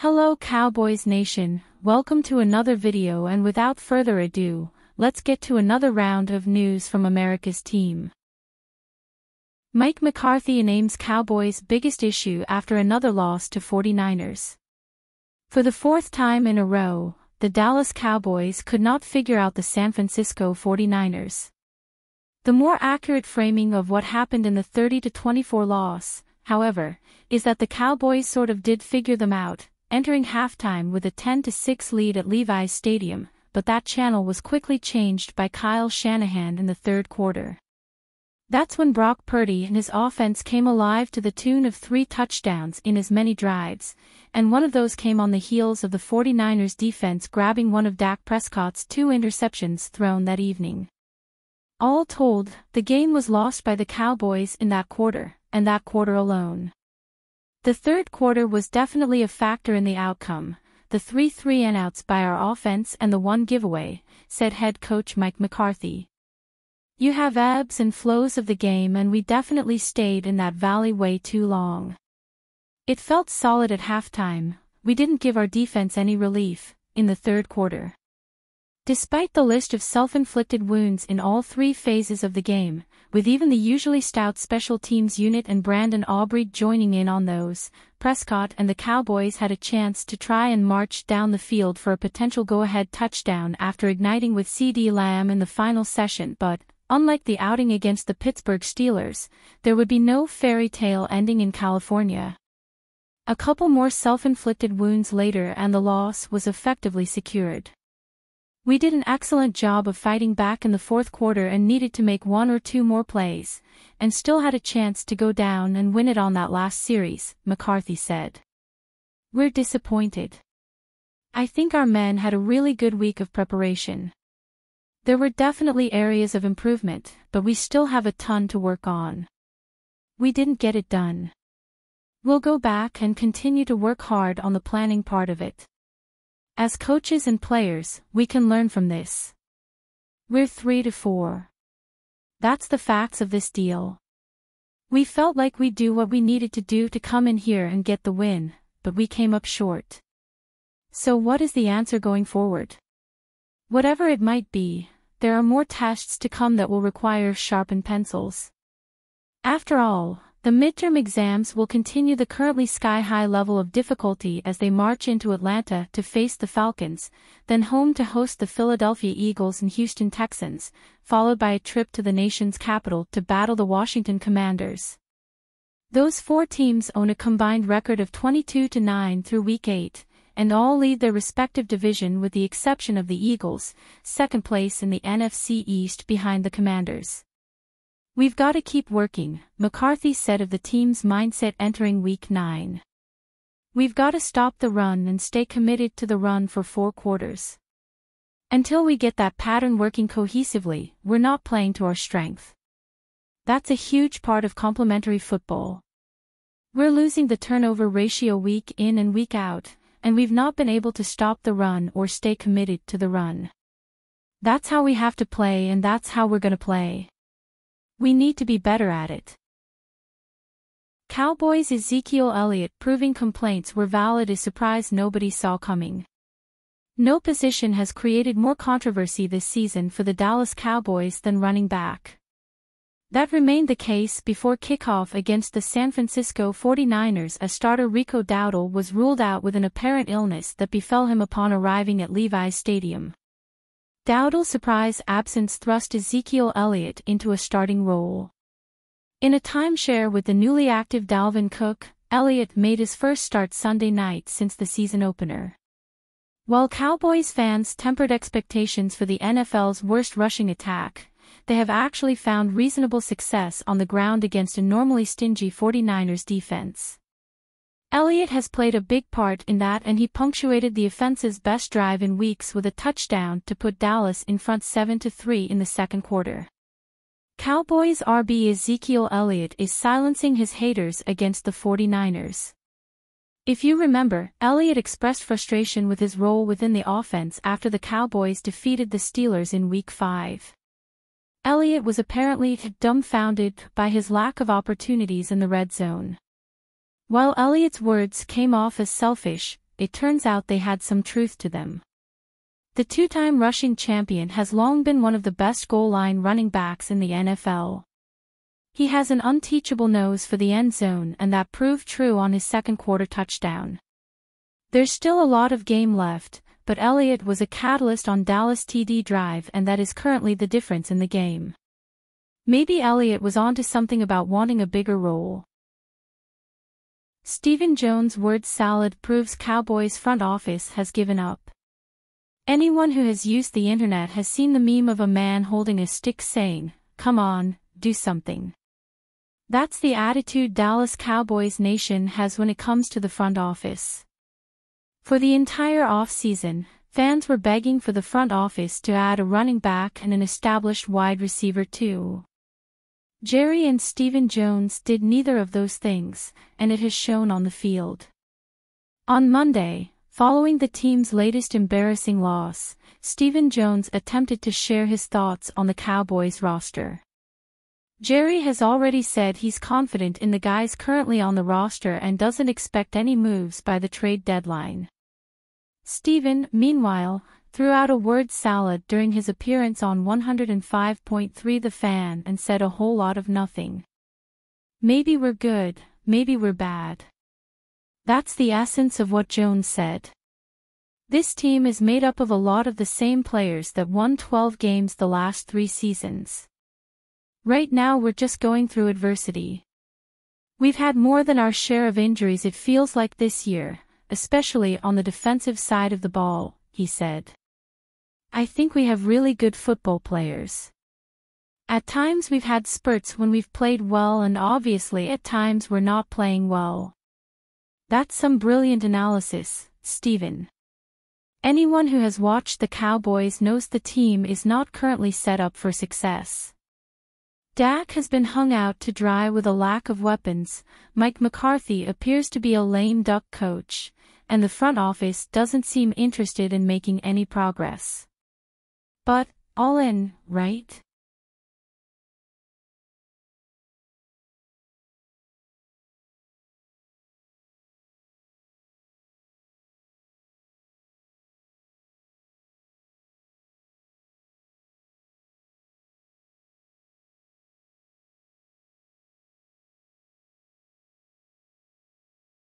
Hello Cowboys Nation, welcome to another video, and without further ado, let's get to another round of news from America's team. Mike McCarthy names Cowboys' biggest issue after another loss to 49ers. For the fourth time in a row, the Dallas Cowboys could not figure out the San Francisco 49ers. The more accurate framing of what happened in the 30-24 loss, however, is that the Cowboys sort of did figure them out, entering halftime with a 10-6 lead at Levi's Stadium, but that channel was quickly changed by Kyle Shanahan in the third quarter. That's when Brock Purdy and his offense came alive to the tune of 3 touchdowns in as many drives, and one of those came on the heels of the 49ers defense grabbing one of Dak Prescott's 2 interceptions thrown that evening. All told, the game was lost by the Cowboys in that quarter, and that quarter alone. The third quarter was definitely a factor in the outcome, the 3 3-and-outs by our offense and the 1 giveaway, said head coach Mike McCarthy. You have ebbs and flows of the game, and we definitely stayed in that valley way too long. It felt solid at halftime. We didn't give our defense any relief in the third quarter. Despite the list of self-inflicted wounds in all 3 phases of the game, with even the usually stout special teams unit and Brandon Aubrey joining in on those, Prescott and the Cowboys had a chance to try and march down the field for a potential go-ahead touchdown after igniting with CeeDee Lamb in the final session, but, unlike the outing against the Pittsburgh Steelers, there would be no fairy tale ending in California. A couple more self-inflicted wounds later and the loss was effectively secured. We did an excellent job of fighting back in the fourth quarter and needed to make 1 or 2 more plays, and still had a chance to go down and win it on that last series, McCarthy said. We're disappointed. I think our men had a really good week of preparation. There were definitely areas of improvement, but we still have a ton to work on. We didn't get it done. We'll go back and continue to work hard on the planning part of it. As coaches and players, we can learn from this. We're 3-4. That's the facts of this deal. We felt like we'd do what we needed to do to come in here and get the win, but we came up short. So what is the answer going forward? Whatever it might be, there are more tests to come that will require sharpened pencils. After all, the midterm exams will continue the currently sky-high level of difficulty as they march into Atlanta to face the Falcons, then home to host the Philadelphia Eagles and Houston Texans, followed by a trip to the nation's capital to battle the Washington Commanders. Those 4 teams own a combined record of 22-9 through Week 8, and all lead their respective division with the exception of the Eagles, second place in the NFC East behind the Commanders. We've got to keep working, McCarthy said of the team's mindset entering Week 9. We've got to stop the run and stay committed to the run for 4 quarters. Until we get that pattern working cohesively, we're not playing to our strength. That's a huge part of complementary football. We're losing the turnover ratio week in and week out, and we've not been able to stop the run or stay committed to the run. That's how we have to play, and that's how we're going to play. We need to be better at it. Cowboys' Ezekiel Elliott proving complaints were valid is surprise nobody saw coming. No position has created more controversy this season for the Dallas Cowboys than running back. That remained the case before kickoff against the San Francisco 49ers as starter Rico Dowdle was ruled out with an apparent illness that befell him upon arriving at Levi's Stadium. Dowdle's surprise absence thrust Ezekiel Elliott into a starting role. In a timeshare with the newly active Dalvin Cook, Elliott made his first start Sunday night since the season opener. While Cowboys fans tempered expectations for the NFL's worst rushing attack, they have actually found reasonable success on the ground against a normally stingy 49ers defense. Elliott has played a big part in that, and he punctuated the offense's best drive in weeks with a touchdown to put Dallas in front 7-3 in the second quarter. Cowboys RB Ezekiel Elliott is silencing his haters against the 49ers. If you remember, Elliott expressed frustration with his role within the offense after the Cowboys defeated the Steelers in Week 5. Elliott was apparently dumbfounded by his lack of opportunities in the red zone. While Elliott's words came off as selfish, it turns out they had some truth to them. The two-time rushing champion has long been one of the best goal line running backs in the NFL. He has an unteachable nose for the end zone, and that proved true on his second-quarter touchdown. There's still a lot of game left, but Elliott was a catalyst on Dallas' TD drive, and that is currently the difference in the game. Maybe Elliott was onto something about wanting a bigger role. Stephen Jones' word salad proves Cowboys front office has given up. Anyone who has used the internet has seen the meme of a man holding a stick saying, "Come on, do something." That's the attitude Dallas Cowboys Nation has when it comes to the front office. For the entire off-season, fans were begging for the front office to add a running back and an established wide receiver too. Jerry and Stephen Jones did neither of those things, and it has shown on the field. On Monday, following the team's latest embarrassing loss, Stephen Jones attempted to share his thoughts on the Cowboys roster. Jerry has already said he's confident in the guys currently on the roster and doesn't expect any moves by the trade deadline. Stephen, meanwhile, threw out a word salad during his appearance on 105.3 The Fan and said a whole lot of nothing. Maybe we're good, maybe we're bad. That's the essence of what Jones said. This team is made up of a lot of the same players that won 12 games the last 3 seasons. Right now we're just going through adversity. We've had more than our share of injuries, it feels like, this year, especially on the defensive side of the ball, he said. I think we have really good football players. At times we've had spurts when we've played well, and obviously at times we're not playing well. That's some brilliant analysis, Stephen. Anyone who has watched the Cowboys knows the team is not currently set up for success. Dak has been hung out to dry with a lack of weapons, Mike McCarthy appears to be a lame duck coach, and the front office doesn't seem interested in making any progress. But, all in, right?